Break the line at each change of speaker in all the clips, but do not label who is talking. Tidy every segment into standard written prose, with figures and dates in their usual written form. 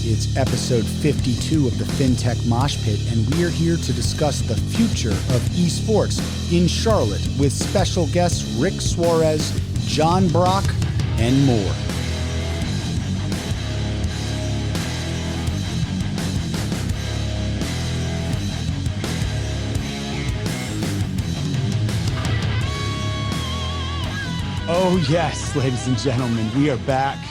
It's episode 52 of the Fintech Mosh Pit, and we are here to discuss the future of esports in Charlotte with special guests Rick Suarez, John Brock, and more. Oh yes, ladies and gentlemen, we are back.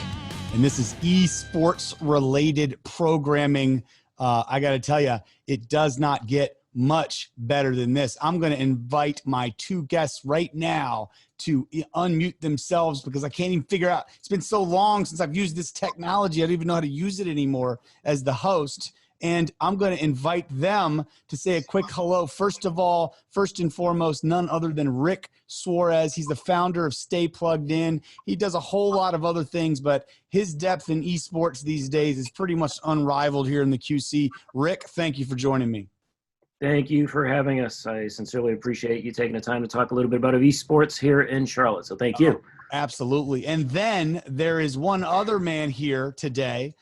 And this is esports related programming. I got to tell you, it does not get much better than this. I'm going to invite my two guests right now to unmute themselves because I can't even figure out. It's been so long since I've used this technology. I don't even know how to use it anymore as the host. And I'm going to invite them to say a quick hello. First of all, first and foremost, none other than Rick Suarez. He's the founder of Stay Plugged In. He does a whole lot of other things, but his depth in esports these days is pretty much unrivaled here in the QC. Rick, thank you for joining me.
Thank you for having us. I sincerely appreciate you taking the time to talk a little bit about esports here in Charlotte. So thank you.
Absolutely. And then there is one other man here today.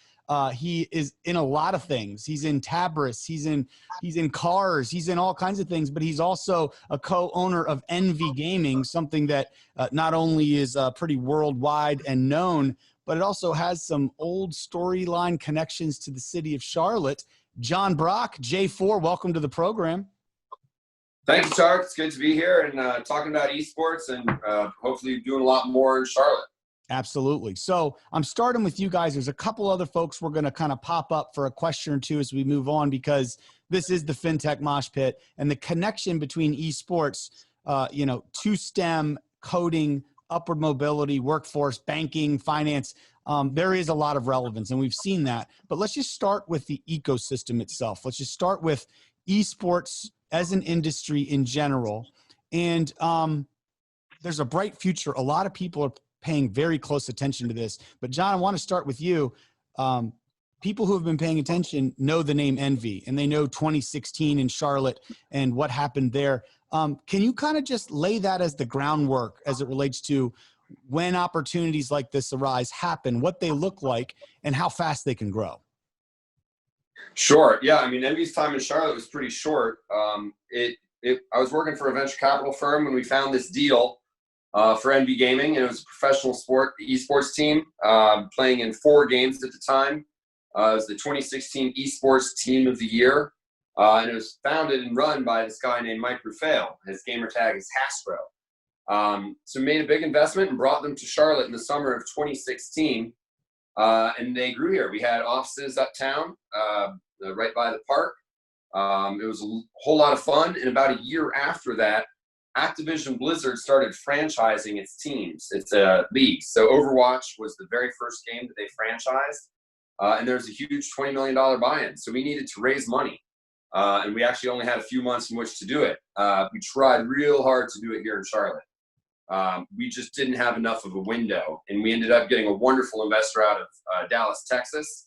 He is in a lot of things. He's in Tabris. He's in cars. He's in all kinds of things. But he's also a co-owner of Envy Gaming, something that not only is pretty worldwide and known, but it also has some old storyline connections to the city of Charlotte. John Brock, J4, welcome to the program.
Thank you, Tariq. It's good to be here and talking about esports and hopefully doing a lot more in Charlotte.
Absolutely. So I'm starting with you guys. There's a couple other folks we're going to kind of pop up for a question or two as we move on, because this is the Fintech Mosh Pit and the connection between esports, to STEM, coding, upward mobility, workforce, banking, finance. There is a lot of relevance, and we've seen that. But let's just start with the ecosystem itself. Let's just start with esports as an industry in general. And there's a bright future. A lot of people are paying very close attention to this. But John, I want to start with you. People who have been paying attention know the name Envy, and they know 2016 in Charlotte and what happened there. Can you kind of just lay that as the groundwork as it relates to when opportunities like this arise, happen, what they look like, and how fast they can grow?
Sure. Yeah. I mean, Envy's time in Charlotte was pretty short. I was working for a venture capital firm when we found this deal for Envy Gaming, and it was a professional esports team playing in 4 games at the time. It was the 2016 Esports Team of the Year, and it was founded and run by this guy named Mike Rufail. His gamer tag is Hastro. So we made a big investment and brought them to Charlotte in the summer of 2016, and they grew here. We had offices uptown, right by the park. It was a whole lot of fun, and about a year after that, Activision Blizzard started franchising its teams, its leagues. So Overwatch was the very first game that they franchised, and there was a huge $20 million buy-in. So we needed to raise money, and we actually only had a few months in which to do it. We tried real hard to do it here in Charlotte. We just didn't have enough of a window, and we ended up getting a wonderful investor out of Dallas, Texas.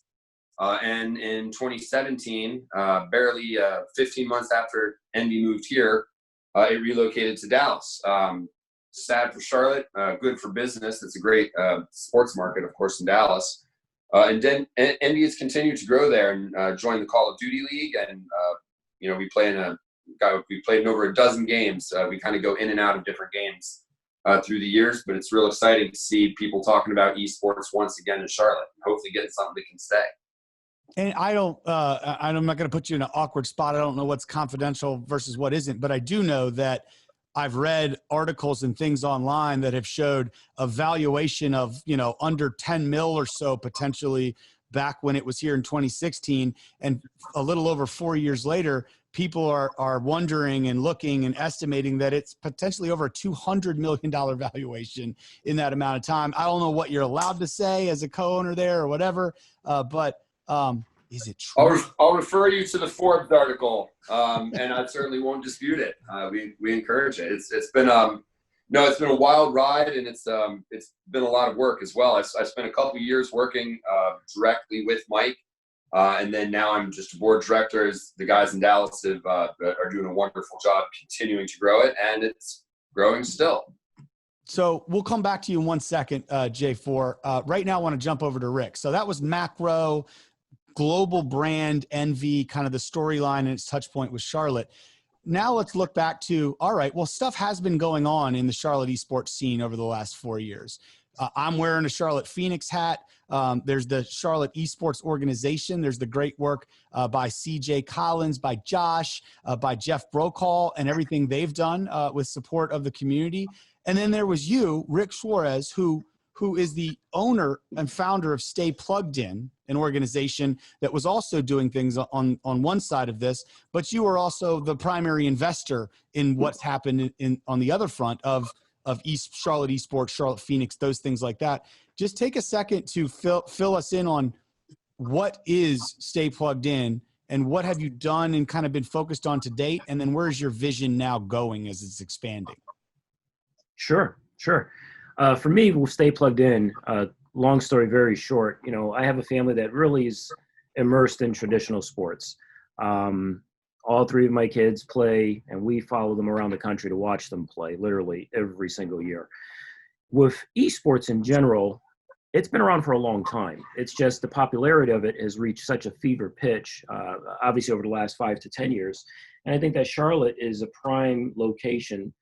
And in 2017, barely 15 months after Envy moved here, it relocated to Dallas. Sad for Charlotte, good for business. It's a great sports market, of course, in Dallas. And then Envy has continued to grow there and joined the Call of Duty League. And, we played in over a dozen games. We kind of go in and out of different games through the years, but it's real exciting to see people talking about esports once again in Charlotte, and hopefully getting something that can stay.
And I'm not going to put you in an awkward spot. I don't know what's confidential versus what isn't, but I do know that I've read articles and things online that have showed a valuation of, under 10 mil or so potentially back when it was here in 2016. And a little over 4 years later, people are wondering and looking and estimating that it's potentially over a $200 million valuation in that amount of time. I don't know what you're allowed to say as a co-owner there or whatever, but is it true?
I'll refer you to the Forbes article, and I certainly won't dispute it. We encourage it. It's been a wild ride, and it's been a lot of work as well. I spent a couple of years working directly with Mike, and then now I'm just a board director. As the guys in Dallas are doing a wonderful job continuing to grow it, and it's growing still.
So we'll come back to you in 1 second, J4. Right now, I want to jump over to Rick. So that was macro, global brand envy, kind of the storyline and its touch point with Charlotte. Now let's look back to, all right, well, stuff has been going on in the Charlotte esports scene over the last 4 years. I'm wearing a Charlotte Phoenix hat. There's the Charlotte Esports organization. There's the great work by CJ Collins, by Josh, by Jeff Brokaw, and everything they've done with support of the community. And then there was you, Rick Suarez, who is the owner and founder of Stay Plugged In, an organization that was also doing things on one side of this, but you were also the primary investor in what's happened on the other front of Charlotte Esports, Charlotte Phoenix, those things like that. Just take a second to fill us in on what is Stay Plugged In and what have you done and kind of been focused on to date, and then where's your vision now going as it's expanding?
Sure. For me, we'll Stay Plugged In. Long story, very short. You know, I have a family that really is immersed in traditional sports. All three of my kids play, and we follow them around the country to watch them play literally every single year. With esports in general, it's been around for a long time. It's just the popularity of it has reached such a fever pitch, obviously over the last 5 to 10 years. And I think that Charlotte is a prime location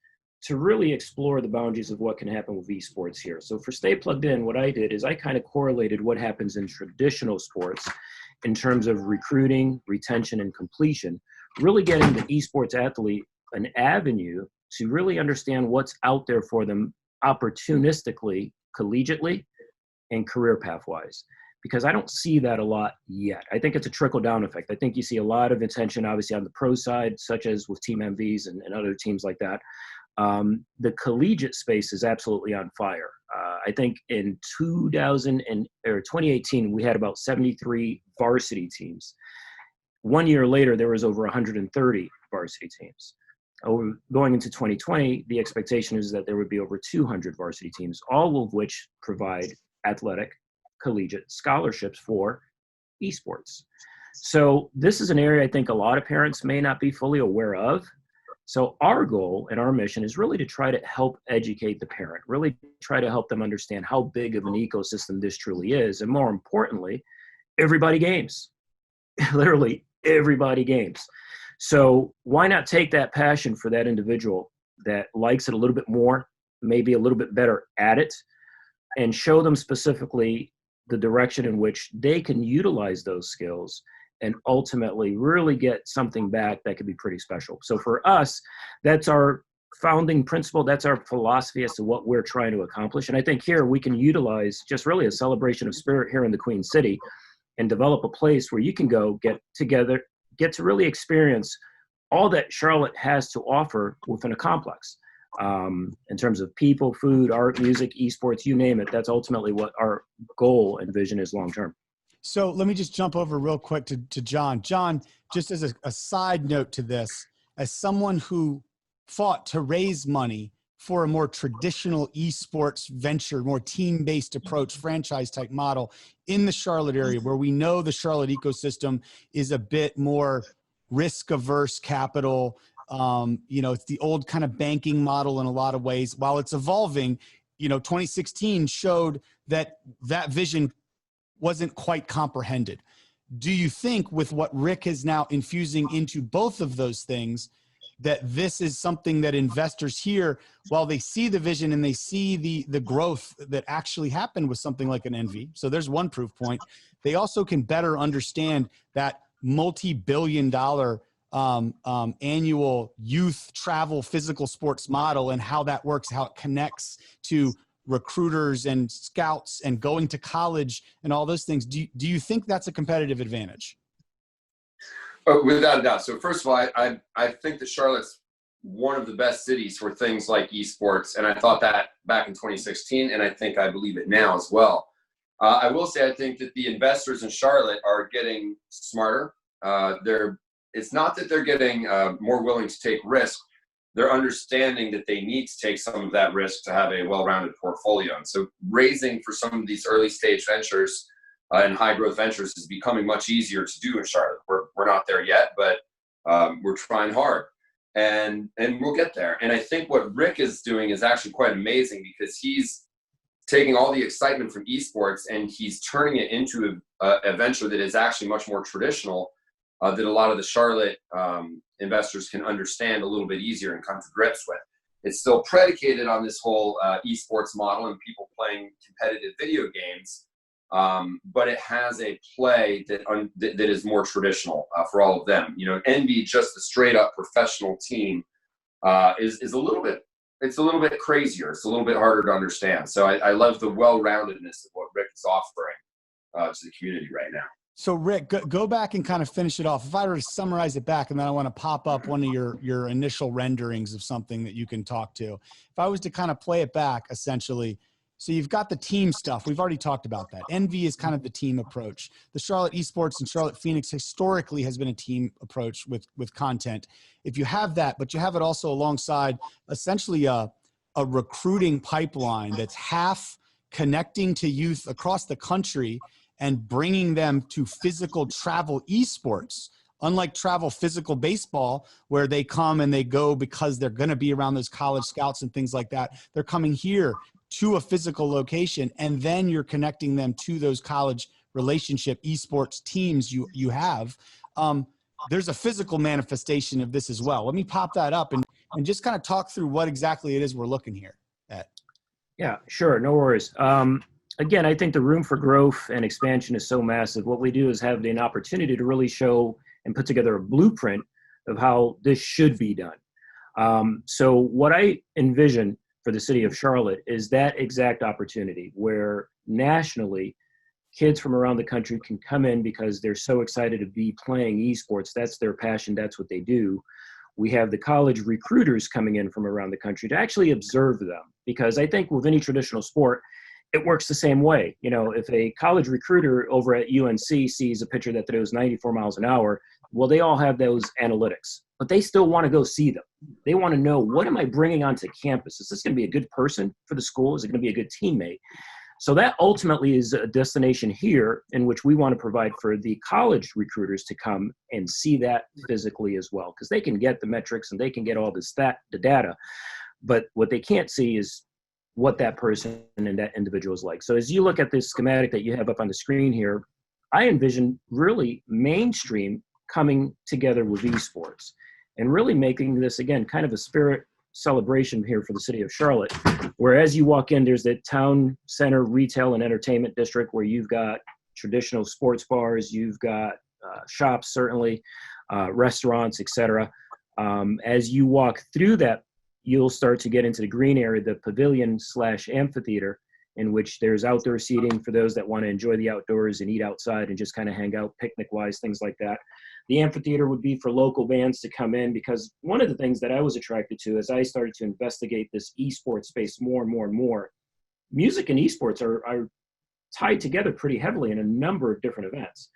to really explore the boundaries of what can happen with esports here. So for Stay Plugged In, what I did is I kind of correlated what happens in traditional sports in terms of recruiting, retention, and completion, really getting the esports athlete an avenue to really understand what's out there for them opportunistically, collegiately, and career path-wise. Because I don't see that a lot yet. I think it's a trickle-down effect. I think you see a lot of attention, obviously, on the pro side, such as with Team MVs and other teams like that. The collegiate space is absolutely on fire. I think in 2018, we had about 73 varsity teams. 1 year later, there was over 130 varsity teams. Going into 2020, the expectation is that there would be over 200 varsity teams, all of which provide athletic, collegiate scholarships for esports. So this is an area I think a lot of parents may not be fully aware of. So our goal and our mission is really to try to help educate the parent, really try to help them understand how big of an ecosystem this truly is. And more importantly, everybody games, literally everybody games. So why not take that passion for that individual that likes it a little bit more, maybe a little bit better at it, and show them specifically the direction in which they can utilize those skills and ultimately really get something back that could be pretty special. So for us, that's our founding principle. That's our philosophy as to what we're trying to accomplish. And I think here we can utilize just really a celebration of spirit here in the Queen City and develop a place where you can go get together, get to really experience all that Charlotte has to offer within a complex. In terms of people, food, art, music, esports, you name it. That's ultimately what our goal and vision is long-term.
So let me just jump over real quick to John. John, just as a side note to this, as someone who fought to raise money for a more traditional esports venture, more team-based approach, franchise-type model in the Charlotte area, where we know the Charlotte ecosystem is a bit more risk-averse capital. It's the old kind of banking model in a lot of ways. While it's evolving, 2016 showed that vision wasn't quite comprehended. Do you think with what Rick is now infusing into both of those things, that this is something that investors here, while they see the vision and they see the growth that actually happened with something like an Envy, so there's one proof point, they also can better understand that multi-billion-dollar annual youth travel physical sports model and how that works, how it connects to recruiters and scouts and going to college and all those things. Do you think that's a competitive advantage?
Oh, without a doubt. So first of all, I think that Charlotte's one of the best cities for things like esports. And I thought that back in 2016, and I believe it now as well. I will say, I think that the investors in Charlotte are getting smarter. It's not that they're getting more willing to take risk. They're understanding that they need to take some of that risk to have a well-rounded portfolio. And so raising for some of these early stage ventures and high growth ventures is becoming much easier to do in Charlotte. We're not there yet, but we're trying hard, and we'll get there. And I think what Rick is doing is actually quite amazing, because he's taking all the excitement from esports and he's turning it into a venture that is actually much more traditional, that a lot of the Charlotte investors can understand a little bit easier and come to grips with. It's still predicated on this whole esports model and people playing competitive video games, but it has a play that is more traditional for all of them. You know, Envy, just a straight up professional team, is a little bit. It's a little bit crazier. It's a little bit harder to understand. So I love the well-roundedness of what Rick is offering to the community right now.
So Rick, go back and kind of finish it off. If I were to summarize it back, and then I want to pop up one of your initial renderings of something that you can talk to. If I was to kind of play it back, essentially, so you've got the team stuff. We've already talked about that. Envy is kind of the team approach. The Charlotte Esports and Charlotte Phoenix historically has been a team approach with content. If you have that, but you have it also alongside essentially a recruiting pipeline that's half connecting to youth across the country and bringing them to physical travel esports, unlike travel physical baseball, where they come and they go because they're going to be around those college scouts and things like that. They're coming here to a physical location, and then you're connecting them to those college relationship esports teams you have. There's a physical manifestation of this as well. Let me pop that up and just kind of talk through what exactly it is we're looking here at.
Yeah, sure. No worries. Again, I think the room for growth and expansion is so massive. What we do is have an opportunity to really show and put together a blueprint of how this should be done. So what I envision for the city of Charlotte is that exact opportunity where nationally kids from around the country can come in because they're so excited to be playing esports. That's their passion. That's what they do. We have the college recruiters coming in from around the country to actually observe them, because I think with any traditional sport, it works the same way. You know, if a college recruiter over at UNC sees a pitcher that throws 94 miles an hour, well, they all have those analytics, but they still want to go see them. They want to know, what am I bringing onto campus? Is this going to be a good person for the school? Is it going to be a good teammate? So that ultimately is a destination here in which we want to provide for the college recruiters to come and see that physically as well, because they can get the metrics and they can get all the data, but what they can't see is what that person and that individual is like. So as you look at this schematic that you have up on the screen here, I envision really mainstream coming together with esports and really making this, again, kind of a spirit celebration here for the city of Charlotte, where as you walk in, there's that town center retail and entertainment district where you've got traditional sports bars, you've got shops, certainly, restaurants, etc. As you walk through that, you'll start to get into the green area, the pavilion/amphitheater, in which there's outdoor seating for those that want to enjoy the outdoors and eat outside and just kind of hang out picnic-wise, things like that. The amphitheater would be for local bands to come in, because one of the things that I was attracted to as I started to investigate this esports space more and more and more, music and esports are tied together pretty heavily in a number of different events.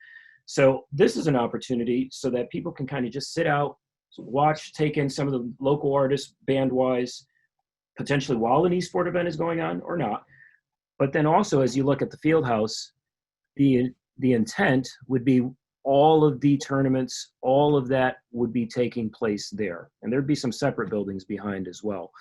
So this is an opportunity so that people can kind of just sit out, watch, take in some of the local artists band-wise, potentially while an esport event is going on or not. But then also, as you look at the field house, the intent would be all of the tournaments, all of that would be taking place there. And there'd be some separate buildings behind as well.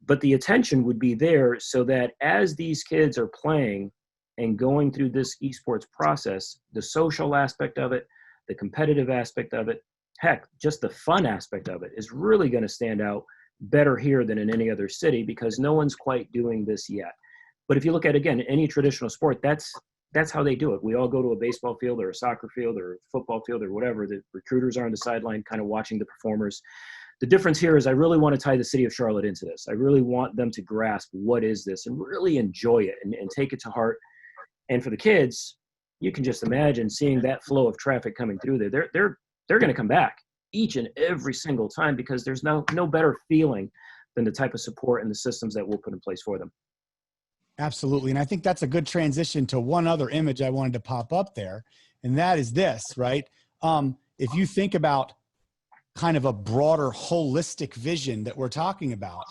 But the attention would be there so that as these kids are playing and going through this esports process, the social aspect of it, the competitive aspect of it, heck, just the fun aspect of it is really going to stand out better here than in any other city, because no one's quite doing this yet. But if you look at, again, any traditional sport, that's how they do it. We all go to a baseball field or a soccer field or a football field or whatever. The recruiters are on the sideline kind of watching the performers. The difference here is I really want to tie the city of Charlotte into this. I really want them to grasp what is this and really enjoy it and take it to heart. And for the kids, you can just imagine seeing that flow of traffic coming through there. They're going to come back each and every single time, because there's no better feeling than the type of support and the systems that we'll put in place for them.
Absolutely. And I think that's a good transition to one other image I wanted to pop up there. And that is this, right? If you think about kind of a broader holistic vision that we're talking about,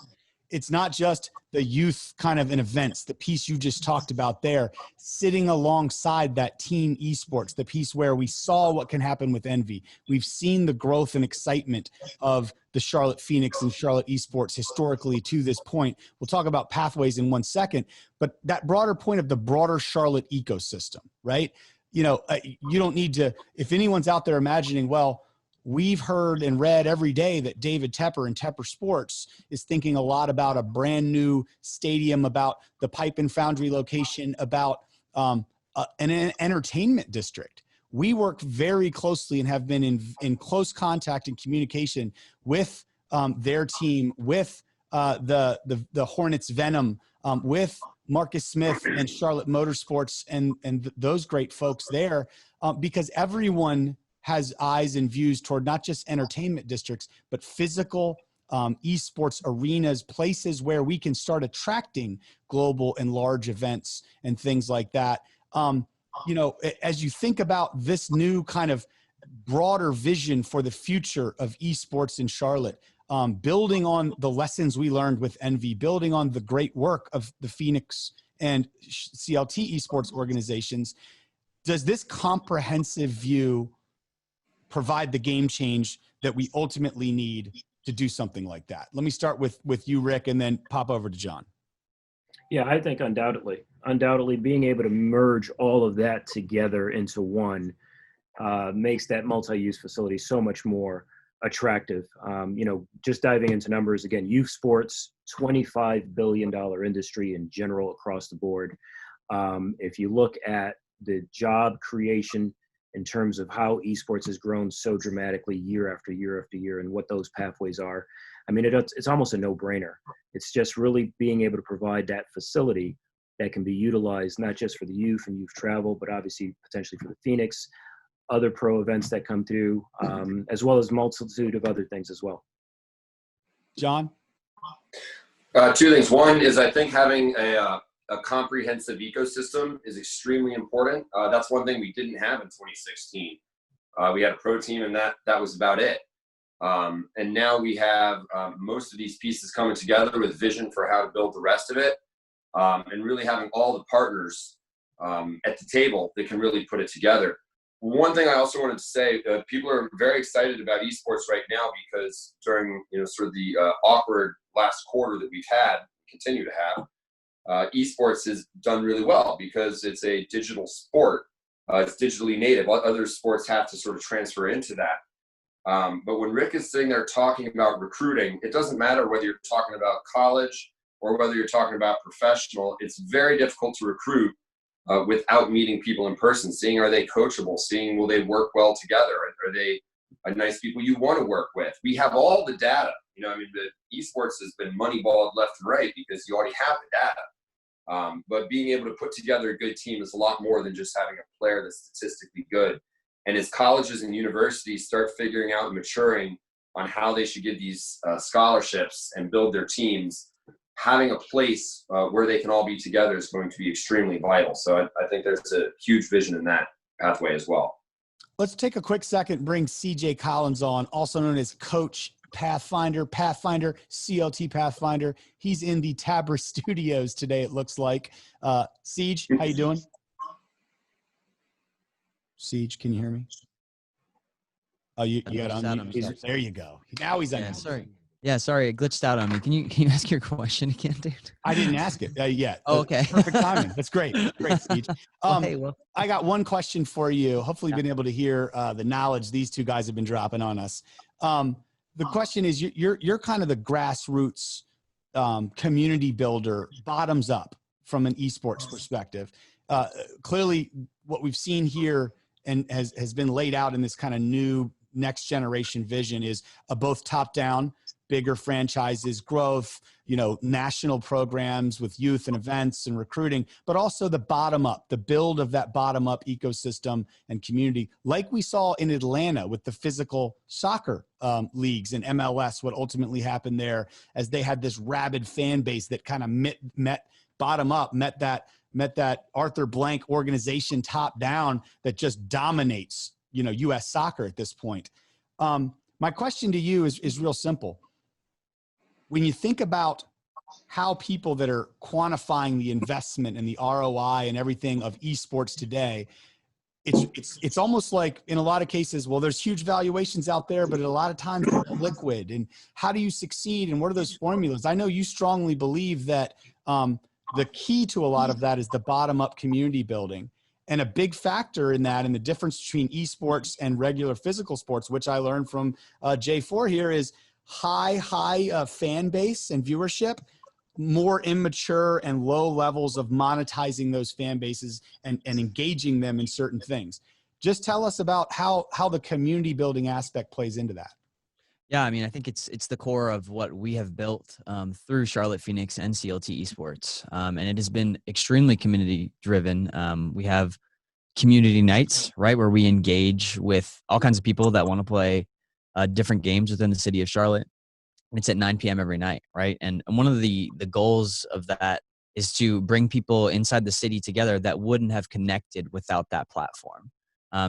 it's not just the youth kind of in events, the piece you just talked about there, sitting alongside that team esports, the piece where we saw what can happen with Envy. We've seen the growth and excitement of the Charlotte Phoenix and Charlotte Esports historically to this point. We'll talk about pathways in 1 second, but that broader point of the broader Charlotte ecosystem, right? you know, you don't need to, if anyone's out there imagining, well, we've heard and read every day that David Tepper and Tepper Sports is thinking a lot about a brand new stadium, about the Pipe and Foundry location, about an entertainment district. We work very closely and have been in close contact and communication with their team, with the Hornets Venom, with Marcus Smith and Charlotte Motorsports and those great folks there, because everyone has eyes and views toward not just entertainment districts, but physical esports arenas, places where we can start attracting global and large events and things like that. You know, as you think about this new kind of broader vision for the future of esports in Charlotte, building on the lessons we learned with Envy, building on the great work of the Phoenix and CLT esports organizations, does this comprehensive view provide the game change that we ultimately need to do something like that? Let me start with you, Rick, and then pop over to John.
Yeah, I think undoubtedly being able to merge all of that together into one makes that multi-use facility so much more attractive. You know, just diving into numbers again, youth sports, $25 billion industry in general across the board. If you look at the job creation in terms of how esports has grown so dramatically year after year after year and what those pathways are, I mean, it's almost a no-brainer. It's just really being able to provide that facility that can be utilized not just for the youth and youth travel, but obviously potentially for the Phoenix, other pro events that come through, as well as multitude of other things as well.
John?
Two things. One is I think having a comprehensive ecosystem is extremely important. That's one thing we didn't have in 2016. We had a pro team and that was about it. And now we have most of these pieces coming together with vision for how to build the rest of it, and really having all the partners at the table that can really put it together. One thing I also wanted to say, people are very excited about esports right now because during sort of the awkward last quarter that we've had, continue to have, esports has done really well because it's a digital sport. It's digitally native. Other sports have to sort of transfer into that. But when Rick is sitting there talking about recruiting, it doesn't matter whether you're talking about college or whether you're talking about professional. It's very difficult to recruit without meeting people in person, seeing are they coachable, seeing will they work well together, are they nice people you want to work with. We have all the data. I mean, the esports has been moneyballed left and right because you already have the data. But being able to put together a good team is a lot more than just having a player that's statistically good. And as colleges and universities start figuring out and maturing on how they should give these scholarships and build their teams, having a place where they can all be together is going to be extremely vital. So I think there's a huge vision in that pathway as well.
Let's take a quick second, bring CJ Collins on, also known as Coach Pathfinder, CLT Pathfinder. He's in the Tabra studios today, it looks like. Siege, how you doing? Siege, can you hear me? Oh, you got to unmute. There you go. Now he's on.
Yeah, sorry. Yeah, sorry, it glitched out on me. Can you ask your question again, dude?
I didn't ask it yet.
Oh, okay.
Perfect timing. That's great. Great, Siege.
Well,
I got one question for you. Hopefully, you've been able to hear the knowledge these two guys have been dropping on us. The question is, you're kind of the grassroots community builder, bottoms up from an esports perspective. Clearly, what we've seen here and has been laid out in this kind of new next generation vision is both top down, bigger franchises, growth, national programs with youth and events and recruiting, but also the bottom up, the build of that bottom up ecosystem and community, like we saw in Atlanta with the physical soccer leagues and MLS, what ultimately happened there as they had this rabid fan base that kind of met bottom up, met that Arthur Blank organization top down that just dominates, U.S. soccer at this point. My question to you is real simple. When you think about how people that are quantifying the investment and the ROI and everything of esports today, it's almost like in a lot of cases, well, there's huge valuations out there, but a lot of times they're liquid. And how do you succeed? And what are those formulas? I know you strongly believe that the key to a lot of that is the bottom up community building. And a big factor in that, and the difference between esports and regular physical sports, which I learned from J4 here, is high fan base and viewership, more immature and low levels of monetizing those fan bases and engaging them in certain things. Just tell us about how the community building aspect plays into that.
Yeah, I mean, I think it's the core of what we have built through Charlotte Phoenix and CLT Esports, and it has been extremely community driven. We have community nights, right, where we engage with all kinds of people that want to play different games within the city of Charlotte. It's at 9 p.m. every night, right? And one of the goals of that is to bring people inside the city together that wouldn't have connected without that platform.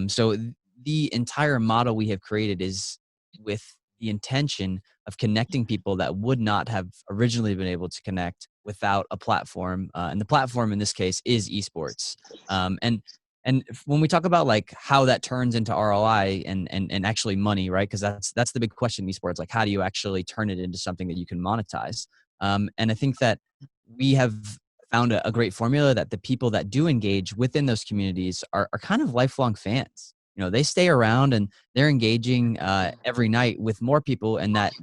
So the entire model we have created is with the intention of connecting people that would not have originally been able to connect without a platform. And the platform in this case is esports. And when we talk about like how that turns into ROI and actually money, right? Because that's the big question in esports. Like, how do you actually turn it into something that you can monetize? And I think that we have found a great formula that the people that do engage within those communities are kind of lifelong fans. You know, they stay around and they're engaging every night with more people, and that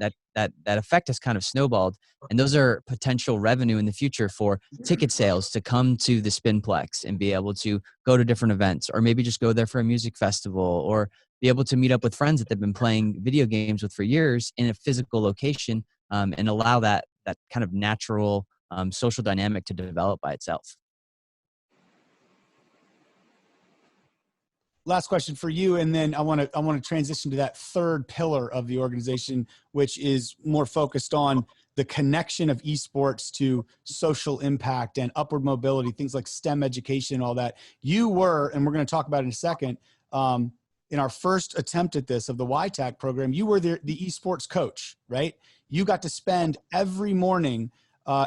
effect has kind of snowballed. And those are potential revenue in the future for ticket sales to come to the Spinplex and be able to go to different events, or maybe just go there for a music festival, or be able to meet up with friends that they've been playing video games with for years in a physical location, and allow that kind of natural social dynamic to develop by itself.
Last question for you, and then I want to transition to that third pillar of the organization, which is more focused on the connection of esports to social impact and upward mobility, things like STEM education and all that. You were, and we're going to talk about it in a second, in our first attempt at this of the YTAC program, you were the esports coach, right? You got to spend every morning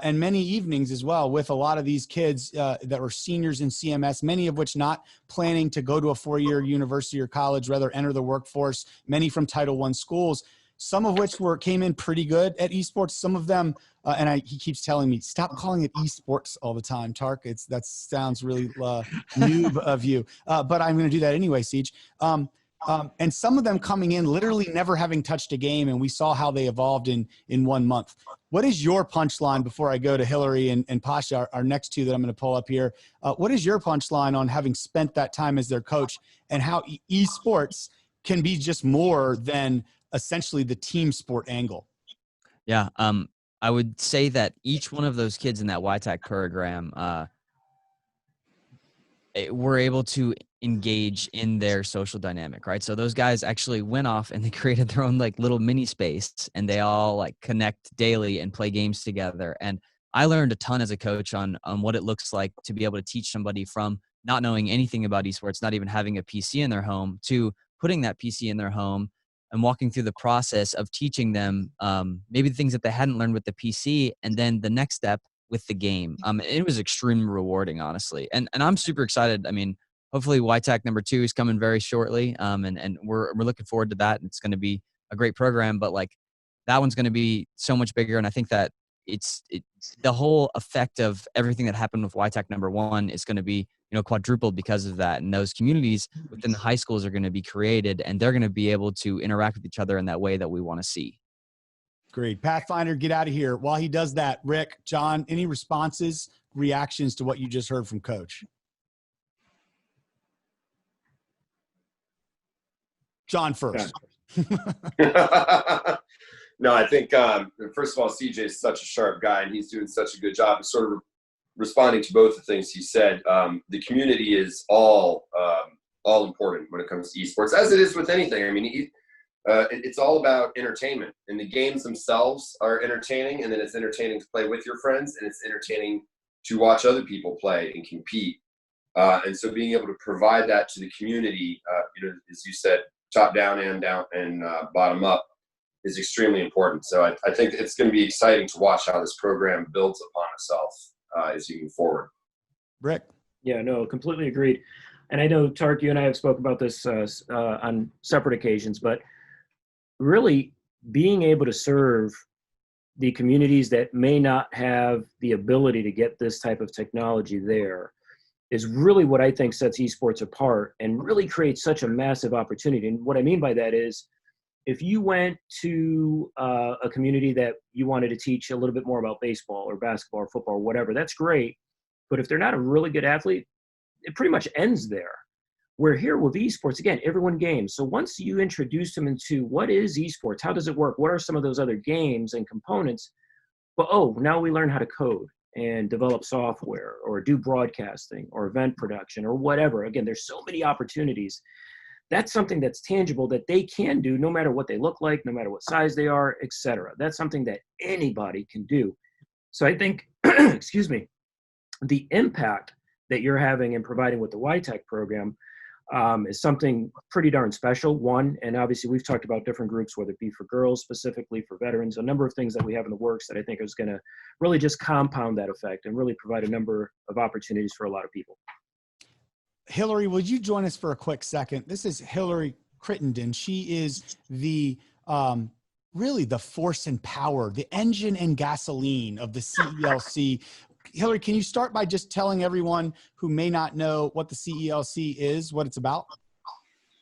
and many evenings as well with a lot of these kids that were seniors in CMS, many of which not planning to go to a four-year university or college, rather enter the workforce, many from Title I schools, some of which came in pretty good at esports. Some of them, he keeps telling me, stop calling it esports all the time, Tariq. That sounds really noob of you, but I'm going to do that anyway, Siege. And some of them coming in literally never having touched a game, and we saw how they evolved in 1 month. What is your punchline before I go to Hilary and Pasha, our next two that I'm going to pull up here? What is your punchline on having spent that time as their coach, and how esports can be just more than essentially the team sport angle?
Yeah, I would say that each one of those kids in that YTAC program were able to engage in their social dynamic, right? So those guys actually went off and they created their own like little mini space, and they all like connect daily and play games together. And I learned a ton as a coach on what it looks like to be able to teach somebody from not knowing anything about esports, not even having a PC in their home, to putting that PC in their home and walking through the process of teaching them maybe the things that they hadn't learned with the PC, and then the next step with the game. It was extremely rewarding, honestly. And I'm super excited. I mean, hopefully YTAC number 2 is coming very shortly. And we're looking forward to that. It's going to be a great program, but like that one's going to be so much bigger. And I think that it's the whole effect of everything that happened with YTAC number 1 is going to be, quadrupled because of that. And those communities within the high schools are going to be created, and they're going to be able to interact with each other in that way that we want to see.
Great. Pathfinder, get out of here. While he does that, Rick, John, any responses, reactions to what you just heard from Coach? John first.
No, I think, first of all, CJ is such a sharp guy, and he's doing such a good job of sort of responding to both the things he said. The community is all important when it comes to esports, as it is with anything. I mean, it's all about entertainment, and the games themselves are entertaining, and then it's entertaining to play with your friends, and it's entertaining to watch other people play and compete. And so being able to provide that to the community, as you said, top down and bottom up, is extremely important. So I think it's going to be exciting to watch how this program builds upon itself as you move forward.
Rick?
Yeah, no, completely agreed. And I know, Tariq, you and I have spoke about this on separate occasions, but really being able to serve the communities that may not have the ability to get this type of technology there is really what I think sets esports apart and really creates such a massive opportunity. And what I mean by that is, if you went to a community that you wanted to teach a little bit more about baseball or basketball or football or whatever, that's great. But if they're not a really good athlete, it pretty much ends there. We're here with esports, again, everyone games. So once you introduce them into what is esports, how does it work, what are some of those other games and components, but now we learn how to code and develop software or do broadcasting or event production or whatever. Again, there's so many opportunities. That's something that's tangible that they can do no matter what they look like, no matter what size they are, etc. That's something that anybody can do. So I think, excuse me, the impact that you're having and providing with the YTAC program is something pretty darn special. One, and obviously we've talked about different groups, whether it be for girls specifically, for veterans, a number of things that we have in the works that I think is going to really just compound that effect and really provide a number of opportunities for a lot of people.
Hilary, would you join us for a quick second? This is Hilary Crittenden. She is the really the force and power, the engine and gasoline of the CELC. Hilary, can you start by just telling everyone who may not know what the CELC is, what it's about?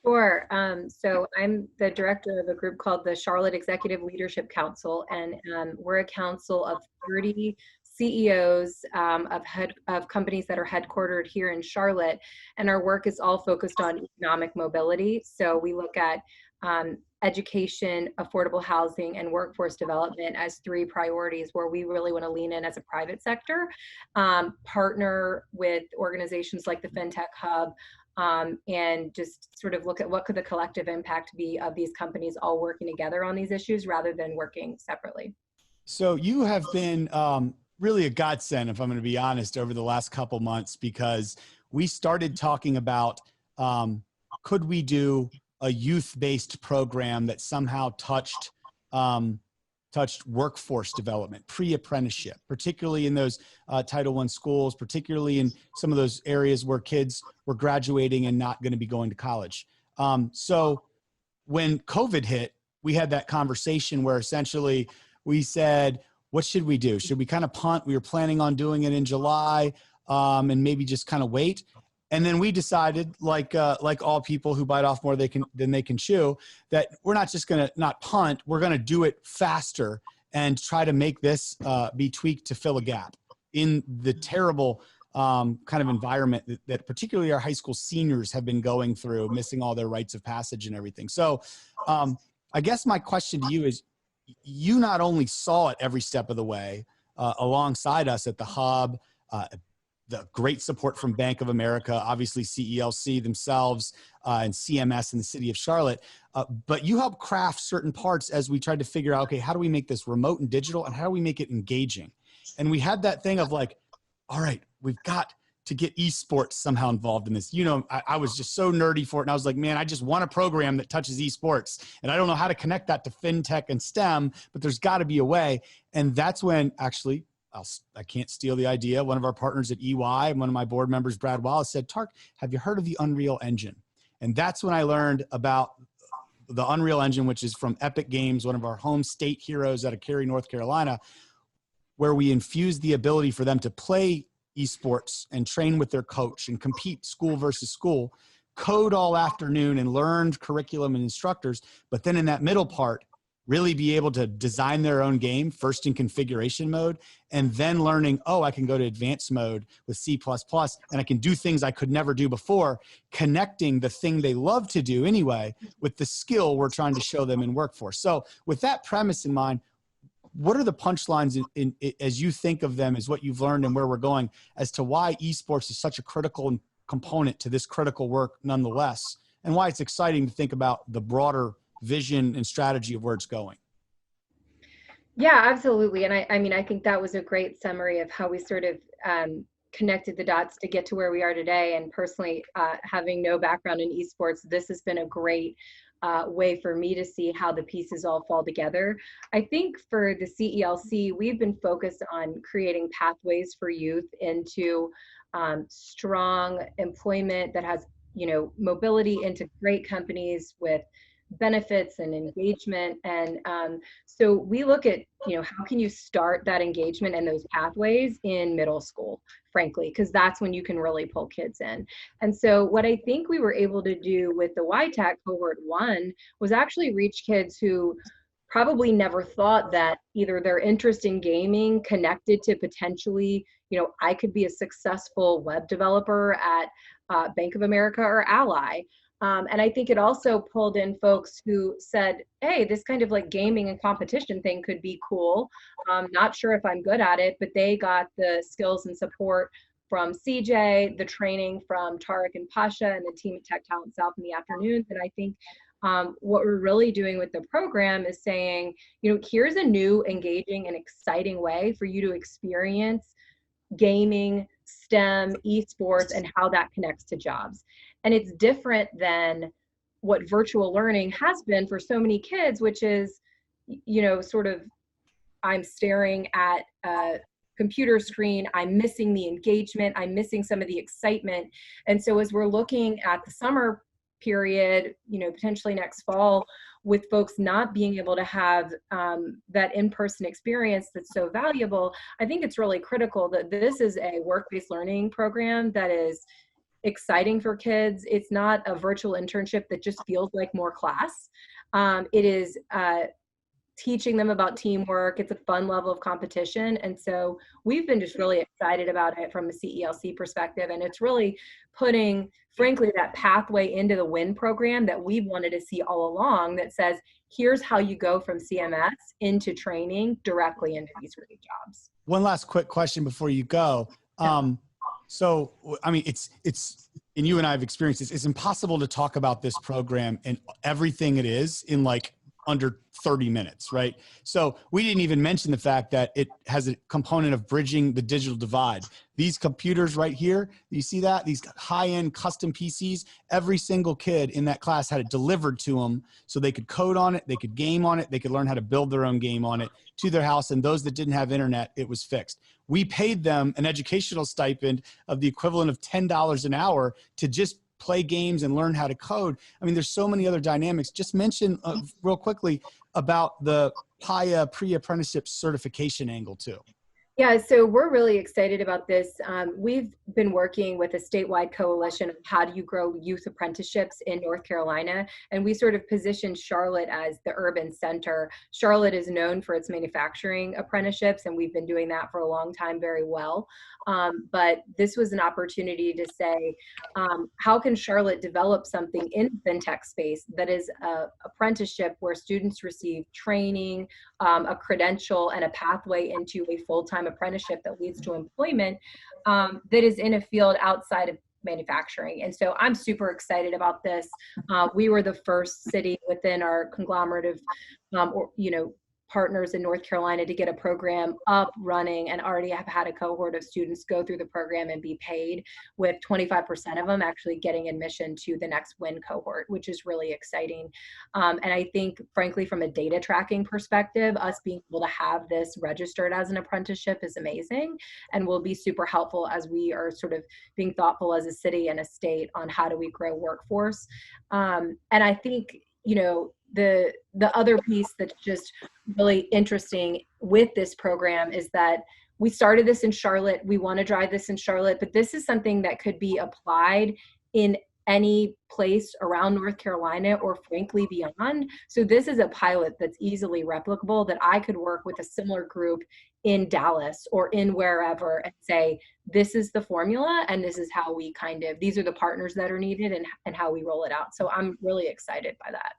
Sure. So I'm the director of a group called the Charlotte Executive Leadership Council, and we're a council of 30 CEOs of companies that are headquartered here in Charlotte, and our work is all focused on economic mobility. So we look at education, affordable housing, and workforce development as 3 priorities where we really want to lean in as a private sector, partner with organizations like the Fintech Hub, and just sort of look at what could the collective impact be of these companies all working together on these issues rather than working separately.
So you have been really a godsend, if I'm going to be honest, over the last couple months, because we started talking about could we do a youth-based program that somehow touched workforce development, pre-apprenticeship, particularly in those Title I schools, particularly in some of those areas where kids were graduating and not going to be going to college. So when COVID hit, we had that conversation where essentially we said, what should we do? Should we kind of punt? We were planning on doing it in July and maybe just kind of wait. And then we decided, like all people who bite off more than they can chew, that we're not just going to not punt, we're going to do it faster and try to make this be tweaked to fill a gap in the terrible kind of environment that particularly our high school seniors have been going through, missing all their rites of passage and everything. So I guess my question to you is, you not only saw it every step of the way alongside us at the Hub, the great support from Bank of America, obviously CELC themselves, and CMS in the city of Charlotte. But you helped craft certain parts as we tried to figure out, okay, how do we make this remote and digital, and how do we make it engaging? And we had that thing of like, all right, we've got to get esports somehow involved in this. You know, I was just so nerdy for it. And I was like, man, I just want a program that touches esports. And I don't know how to connect that to FinTech and STEM, but there's got to be a way. And that's when actually, I can't steal the idea. One of our partners at EY, one of my board members, Brad Wallace, said, Tariq, have you heard of the Unreal Engine? And that's when I learned about the Unreal Engine, which is from Epic Games, one of our home state heroes out of Cary, North Carolina, where we infused the ability for them to play esports and train with their coach and compete school versus school, code all afternoon and learned curriculum and instructors. But then in that middle part, really be able to design their own game, first in configuration mode, and then learning, oh, I can go to advanced mode with C++, and I can do things I could never do before, connecting the thing they love to do anyway with the skill we're trying to show them in workforce. So with that premise in mind, what are the punchlines as you think of them, as what you've learned and where we're going, as to why esports is such a critical component to this critical work nonetheless, and why it's exciting to think about the broader vision and strategy of where it's going?
Yeah, absolutely. And I mean, I think that was a great summary of how we sort of connected the dots to get to where we are today. And personally, having no background in esports, this has been a great way for me to see how the pieces all fall together. I think for the CELC, we've been focused on creating pathways for youth into strong employment that has, you know, mobility into great companies with benefits and engagement. And so we look at, how can you start that engagement and those pathways in middle school, frankly, because that's when you can really pull kids in. And so what I think we were able to do with the YTAC cohort 1 was actually reach kids who probably never thought that either their interest in gaming connected to potentially, I could be a successful web developer at Bank of America or Ally. And I think it also pulled in folks who said, hey, this kind of like gaming and competition thing could be cool. Not sure if I'm good at it, but they got the skills and support from CJ, the training from Tariq and Pasha and the team at Tech Talent South in the afternoons. And I think what we're really doing with the program is saying, here's a new, engaging, and exciting way for you to experience gaming, STEM, esports, and how that connects to jobs. And it's different than what virtual learning has been for so many kids, which is, sort of, I'm staring at a computer screen, I'm missing the engagement, I'm missing some of the excitement. And so as we're looking at the summer period, potentially next fall, with folks not being able to have that in-person experience that's so valuable, I think it's really critical that this is a work-based learning program that is exciting for kids. It's not a virtual internship that just feels like more class. It is teaching them about teamwork. It's a fun level of competition. And so we've been just really excited about it from a CELC perspective. And it's really putting, frankly, that pathway into the WIN program that we've wanted to see all along, that says, here's how you go from CMS into training directly into these great jobs.
One last quick question before you go. So, I mean, it's, and you and I have experienced this, it's impossible to talk about this program and everything it is in like under 30 minutes, right? So we didn't even mention the fact that it has a component of bridging the digital divide. These computers right here, you see that? These high-end custom PCs, every single kid in that class had it delivered to them so they could code on it, they could game on it, they could learn how to build their own game on it to their house. And those that didn't have internet, it was fixed. We paid them an educational stipend of the equivalent of $10 an hour to just play games and learn how to code. I mean, there's so many other dynamics. Just mention real quickly about the PIA pre-apprenticeship certification angle too.
Yeah, so we're really excited about this. We've been working with a statewide coalition of how do you grow youth apprenticeships in North Carolina, and we sort of positioned Charlotte as the urban center. Charlotte is known for its manufacturing apprenticeships, and we've been doing that for a long time very well. But this was an opportunity to say, how can Charlotte develop something in the fintech space that is an apprenticeship where students receive training, a credential, and a pathway into a full-time apprenticeship that leads to employment that is in a field outside of manufacturing. And so I'm super excited about this. We were the first city within our conglomerate of, partners in North Carolina to get a program up, running, and already have had a cohort of students go through the program and be paid, with 25% of them actually getting admission to the next WIN cohort, which is really exciting. And I think, frankly, from a data tracking perspective, us being able to have this registered as an apprenticeship is amazing and will be super helpful as we are sort of being thoughtful as a city and a state on how do we grow workforce. And I think, the other piece that's just really interesting with this program is that we started this in Charlotte. We want to drive this in Charlotte, but this is something that could be applied in any place around North Carolina or frankly beyond. So this is a pilot that's easily replicable, that I could work with a similar group in Dallas or in wherever and say, this is the formula and this is how we these are the partners that are needed and how we roll it out. So I'm really excited by that.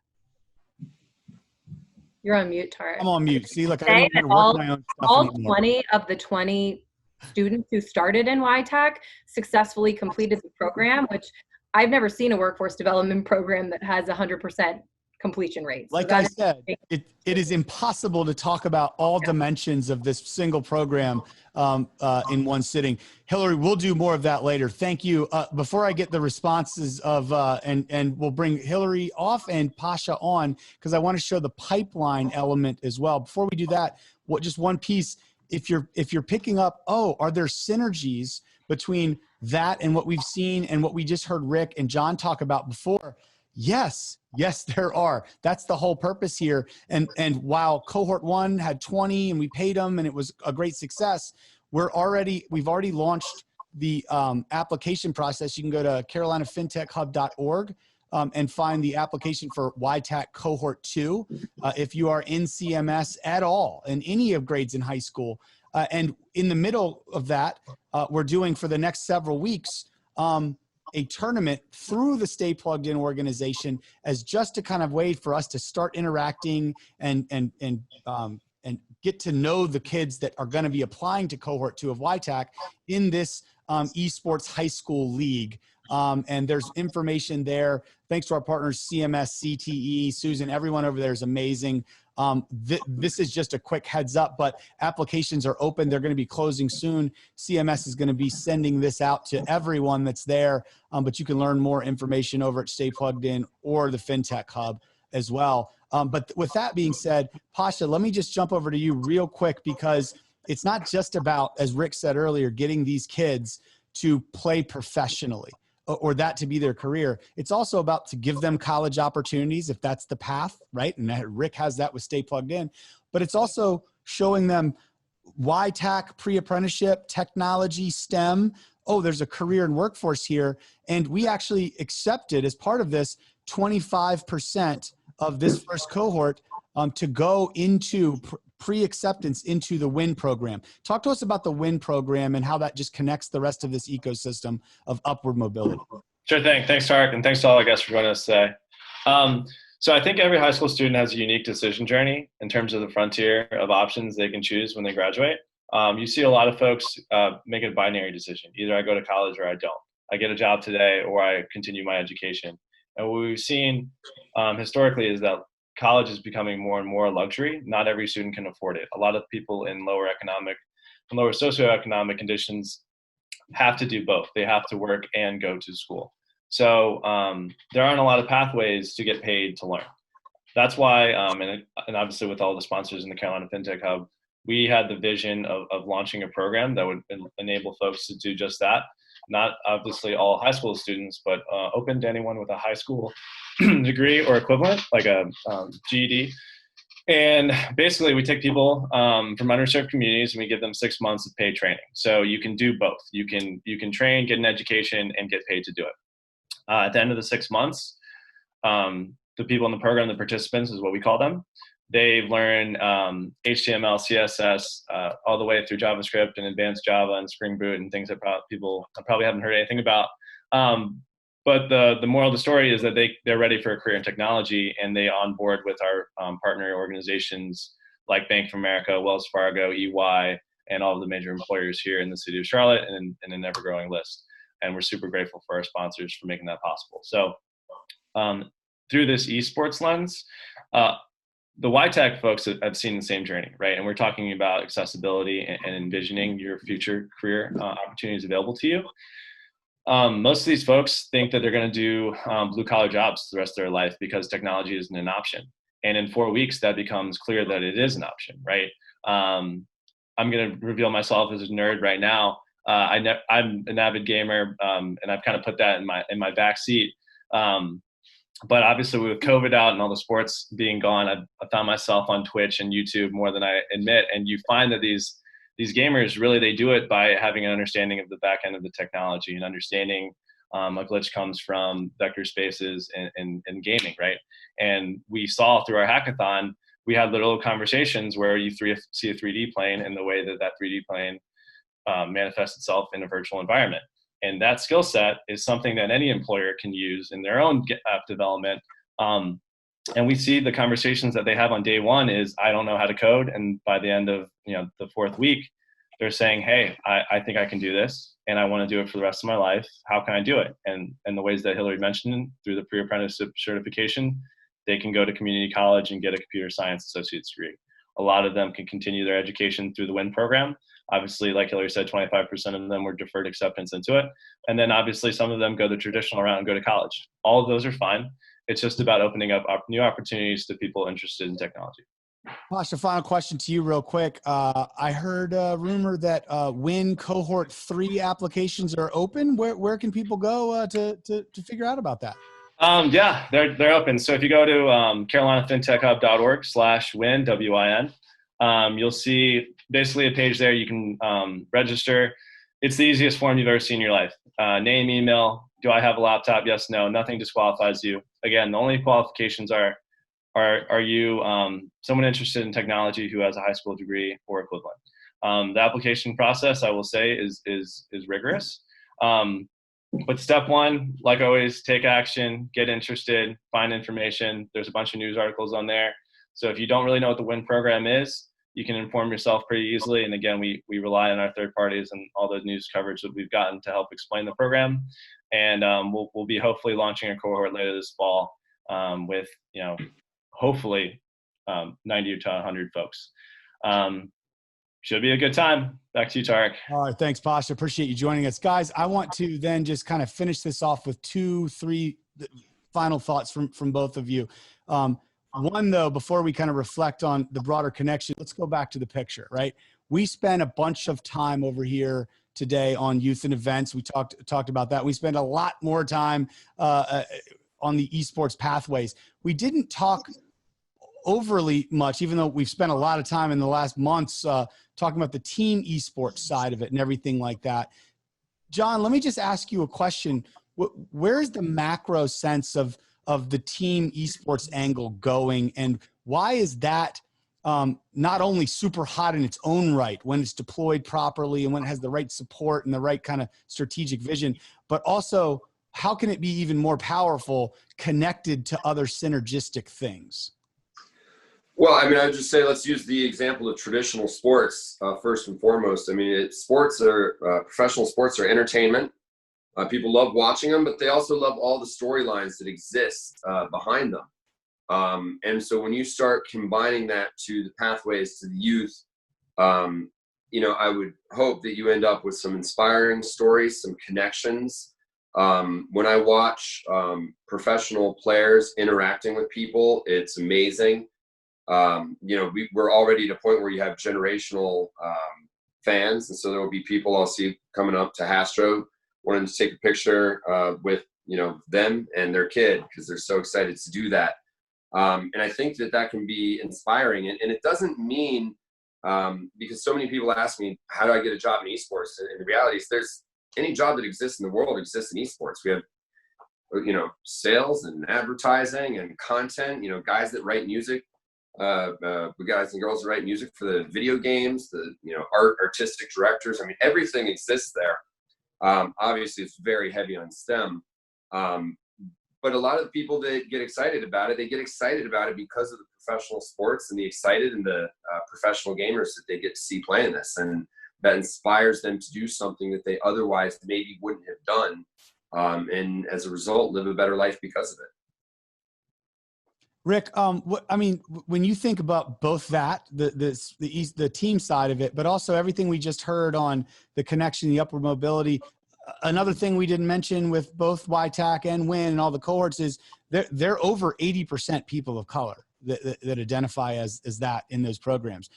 You're on mute, Tariq.
I'm on mute. See, look, I don't want to work my own stuff
all
anymore.
20 of the 20 students who started in YTAC successfully completed the program, which I've never seen a workforce development program that has 100% completion rate. So
like I said, it is impossible to talk about all dimensions of this single program in one sitting. Hilary, we'll do more of that later. Thank you. Before I get the responses of, and we'll bring Hilary off and Pasha on, because I want to show the pipeline element as well. Before we do that, just one piece, if you're picking up, are there synergies between that and what we've seen and what we just heard Rick and John talk about before? Yes, Yes, there are. That's the whole purpose here. And while cohort 1 had 20 and we paid them and it was a great success, we've already launched the application process. You can go to carolinafintechhub.org and find the application for YTAC cohort 2 if you are in CMS at all in any of grades in high school. And in the middle of that, we're doing for the next several weeks a tournament through the Stay Plugged In organization as just a kind of way for us to start interacting and get to know the kids that are going to be applying to cohort 2 of YTAC in this esports high school league. And there's information there. Thanks to our partners, CMS, CTE, Susan, everyone over there is amazing. This is just a quick heads up, but applications are open. They're going to be closing soon. CMS is going to be sending this out to everyone that's there, but you can learn more information over at Stay Plugged In or the Fintech Hub as well. But with that being said, Pasha, let me just jump over to you real quick, because it's not just about, as Rick said earlier, getting these kids to play professionally or that to be their career. It's also about to give them college opportunities if that's the path, right? And Rick has that with Stay Plugged In, but it's also showing them YTAC, pre-apprenticeship, technology, STEM. Oh, there's a career and workforce here. And we actually accepted as part of this 25% of this first cohort to go into pre-acceptance into the WIN program. Talk to us about the WIN program and how that just connects the rest of this ecosystem of upward mobility.
Sure thing. Thanks, Tariq, and thanks to all our guests for joining us today. So I think every high school student has a unique decision journey in terms of the frontier of options they can choose when they graduate. You see a lot of folks make a binary decision. Either I go to college or I don't. I get a job today or I continue my education. And what we've seen historically is that college is becoming more and more a luxury. Not every student can afford it. A lot of people in lower socioeconomic conditions have to do both. They have to work and go to school. So there aren't a lot of pathways to get paid to learn. That's why, and obviously with all the sponsors in the Carolina Fintech Hub, we had the vision of launching a program that would enable folks to do just that. Not obviously all high school students, but open to anyone with a high school degree or equivalent, like a GED. And basically we take people from underserved communities and we give them 6 months of paid training. So you can do both. You can train, get an education, and get paid to do it. At the end of the 6 months, the people in the program, the participants is what we call them, they've learned HTML, CSS, all the way through JavaScript and advanced Java and Spring Boot and things that people probably haven't heard anything about. But the moral of the story is that they're ready for a career in technology, and they onboard with our partner organizations like Bank of America, Wells Fargo, EY, and all of the major employers here in the city of Charlotte and an ever-growing list. And we're super grateful for our sponsors for making that possible. So through this esports lens, the YTAC folks have seen the same journey, right? And we're talking about accessibility and envisioning your future career opportunities available to you. Most of these folks think that they're going to do blue-collar jobs the rest of their life because technology isn't an option. And in 4 weeks, that becomes clear that it is an option, right? I'm going to reveal myself as a nerd right now. I'm an avid gamer, and I've kind of put that in my back seat. But obviously with COVID out and all the sports being gone, I found myself on Twitch and YouTube more than I admit. And you find that these gamers really, they do it by having an understanding of the back end of the technology and understanding a glitch comes from vector spaces and gaming, right? And we saw through our hackathon, we had little conversations where you see a 3D plane and the way that 3D plane manifests itself in a virtual environment. And that skill set is something that any employer can use in their own app development. And we see the conversations that they have on day one is, I don't know how to code. And by the end of the 4th week, they're saying, hey, I think I can do this and I want to do it for the rest of my life. How can I do it? And the ways that Hilary mentioned through the pre-apprenticeship certification, they can go to community college and get a computer science associate's degree. A lot of them can continue their education through the WIN program. Obviously, like Hilary said, 25% of them were deferred acceptance into it. And then obviously some of them go the traditional route and go to college. All of those are fine. It's just about opening up new opportunities to people interested in technology.
Pasha, final question to you real quick. I heard a rumor that WIN cohort 3 applications are open. Where can people go to figure out about that?
Yeah, they're open. So if you go to carolinafintechhub.org/win, WIN, you'll see basically a page there. You can register. It's the easiest form you've ever seen in your life. Name, email. Do I have a laptop? Yes, no. Nothing disqualifies you. Again, the only qualifications are you someone interested in technology who has a high school degree or equivalent. The application process, I will say, is rigorous. But step one, like always, take action, get interested, find information. There's a bunch of news articles on there. So if you don't really know what the WIN program is, you can inform yourself pretty easily. And again, we rely on our third parties and all the news coverage that we've gotten to help explain the program. And we'll be hopefully launching a cohort later this fall with, hopefully 90 to 100 folks. Should be a good time. Back to you, Tariq.
All right. Thanks, Pasha. Appreciate you joining us. Guys, I want to then just kind of finish this off with 2-3 final thoughts from both of you. One, though, before we kind of reflect on the broader connection, let's go back to the picture, right? We spent a bunch of time over here today on youth and events. We talked about that. We spent a lot more time on the esports pathways. We didn't talk overly much, even though we've spent a lot of time in the last months talking about the team esports side of it and everything like that. John, let me just ask you a question. Where is the macro sense of the team esports angle going, and why is that not only super hot in its own right when it's deployed properly and when it has the right support and the right kind of strategic vision, but also how can it be even more powerful connected to other synergistic things?
Well, I mean, I'd just say let's use the example of traditional sports first and foremost. I mean, professional sports are entertainment. People love watching them, but they also love all the storylines that exist behind them. And so when you start combining that to the pathways to the youth, I would hope that you end up with some inspiring stories, some connections. When I watch professional players interacting with people, it's amazing. We're already at a point where you have generational fans, and so there will be people I'll see coming up to Hastro wanting to take a picture with them and their kid because they're so excited to do that. And I think that can be inspiring, and it doesn't mean because so many people ask me, how do I get a job in esports? And the reality is there's any job that exists in the world exists in esports. We have sales and advertising and content, guys that write music, guys and girls that write music for the video games, the artistic directors. I mean, everything exists there. Obviously it's very heavy on STEM, but a lot of the people that get excited about it, they get excited about it because of the professional sports and the professional gamers that they get to see playing this, and that inspires them to do something that they otherwise maybe wouldn't have done, and as a result live a better life because of it.
Rick, when you think about both that, the team side of it, but also everything we just heard on the connection, the upward mobility, another thing we didn't mention with both YTAC and WIN and all the cohorts is they're over 80% people of color that identify as that in those programs.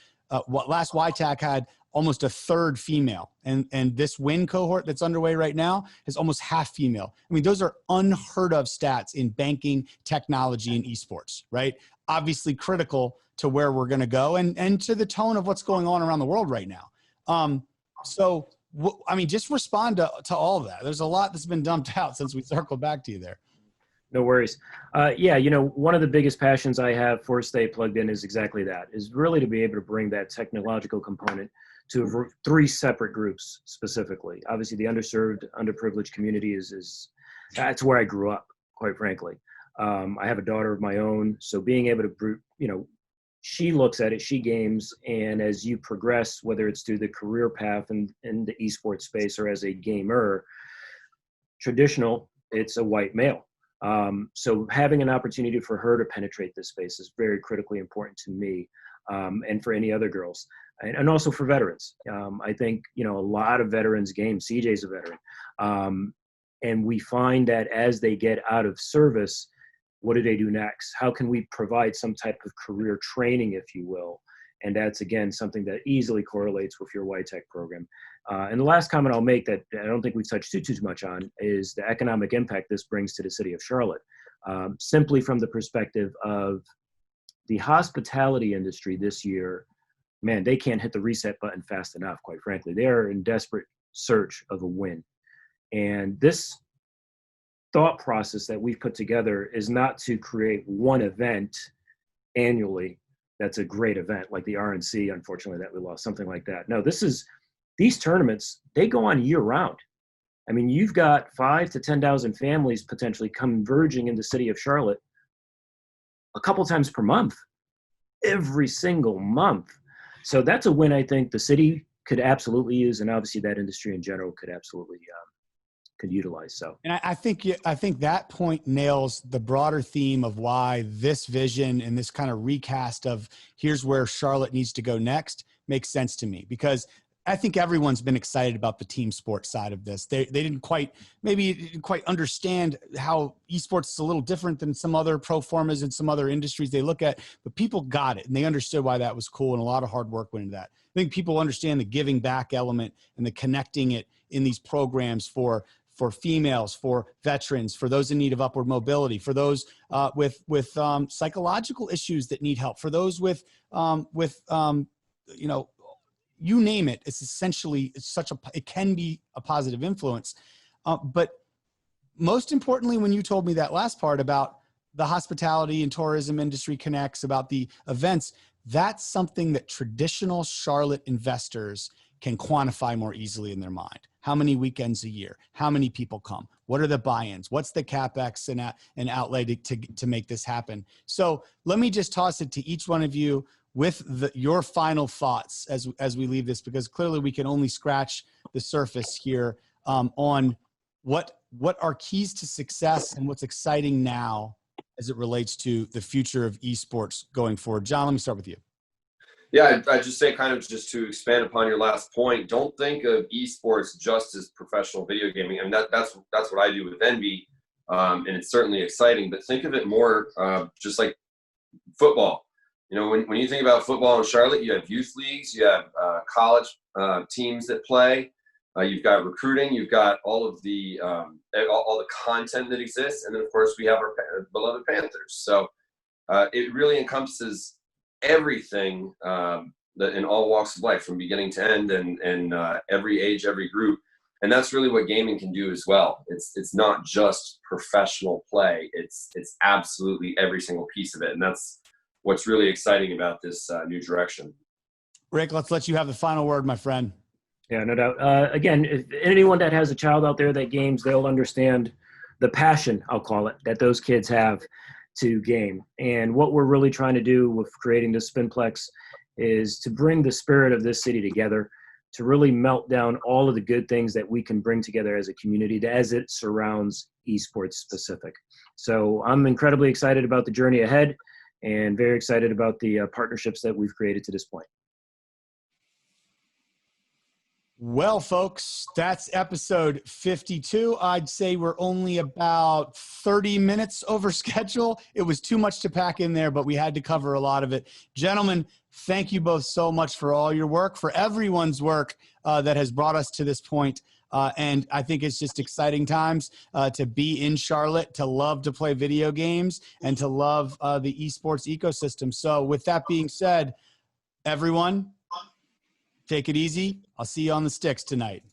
Last YTAC had almost a third female, and this WIN cohort that's underway right now is almost half female. I mean, those are unheard of stats in banking, technology, and esports, right? Obviously critical to where we're going to go and to the tone of what's going on around the world right now. Just respond to all of that. There's a lot that's been dumped out since we circled back to you there.
No worries. One of the biggest passions I have for Stay Plugged In is exactly that, is really to be able to bring that technological component to 3 separate groups specifically. Obviously, the underserved, underprivileged community that's where I grew up, quite frankly. I have a daughter of my own, so being able to, she looks at it, she games, and as you progress, whether it's through the career path in the esports space or as a gamer, traditional, it's a white male. So having an opportunity for her to penetrate this space is very critically important to me, and for any other girls, and also for veterans. I think, a lot of veterans game. CJ's a veteran. And we find that as they get out of service, what do they do next? How can we provide some type of career training, if you will? And that's, again, something that easily correlates with your YTAC program. And the last comment I'll make that I don't think we've touched too much on is the economic impact this brings to the city of Charlotte. simply from the perspective of the hospitality industry this year. Man, they can't hit the reset button fast enough, quite frankly. They are in desperate search of a win. And this thought process that we've put together is not to create one event annually that's a great event, like the RNC, unfortunately, that we lost, something like that. No, these tournaments, they go on year round. I mean, you've got 5,000 to 10,000 families potentially converging in the city of Charlotte a couple times per month, every single month. So that's a win I think the city could absolutely use, and obviously that industry in general could absolutely could utilize. So,
and I think that point nails the broader theme of why this vision and this kind of recast of here's where Charlotte needs to go next makes sense to me, because I think everyone's been excited about the team sport side of this. They didn't quite understand how esports is a little different than some other pro formas and some other industries they look at, but people got it and they understood why that was cool, and a lot of hard work went into that. I think people understand the giving back element and the connecting it in these programs for females, for veterans, for those in need of upward mobility, for those with psychological issues that need help, for those with you name it. It's essentially, it can be a positive influence. But most importantly, when you told me that last part about the hospitality and tourism industry connects, about the events, that's something that traditional Charlotte investors can quantify more easily in their mind. How many weekends a year? How many people come? What are the buy-ins? What's the CapEx and outlay to make this happen? So let me just toss it to each one of you with your final thoughts as we leave this, because clearly we can only scratch the surface here on what are keys to success and what's exciting now as it relates to the future of esports going forward. John, let me start with you.
Yeah, I'd just say, kind of just to expand upon your last point, don't think of esports just as professional video gaming. I mean, that's what I do with Envy, and it's certainly exciting, but think of it more just like football. You know, when you think about football in Charlotte, you have youth leagues, you have college teams that play, you've got recruiting, you've got all of the all the content that exists, and then of course we have our beloved Panthers. So it really encompasses everything that in all walks of life, from beginning to end, and every age, every group, and that's really what gaming can do as well. It's not just professional play; it's absolutely every single piece of it, and that's what's really exciting about this new direction.
Rick, let's let you have the final word, my friend.
Yeah, no doubt. Again, if anyone that has a child out there that games, they'll understand the passion, I'll call it, that those kids have to game. And what we're really trying to do with creating this Spinplex is to bring the spirit of this city together, to really melt down all of the good things that we can bring together as a community as it surrounds esports specific. So I'm incredibly excited about the journey ahead, and very excited about the partnerships that we've created to this point.
Well, folks, that's episode 52. I'd say we're only about 30 minutes over schedule. It was too much to pack in there, but we had to cover a lot of it. Gentlemen, thank you both so much for all your work, for everyone's work that has brought us to this point. And I think it's just exciting times to be in Charlotte, to love to play video games, and to love the esports ecosystem. So with that being said, everyone, take it easy. I'll see you on the sticks tonight.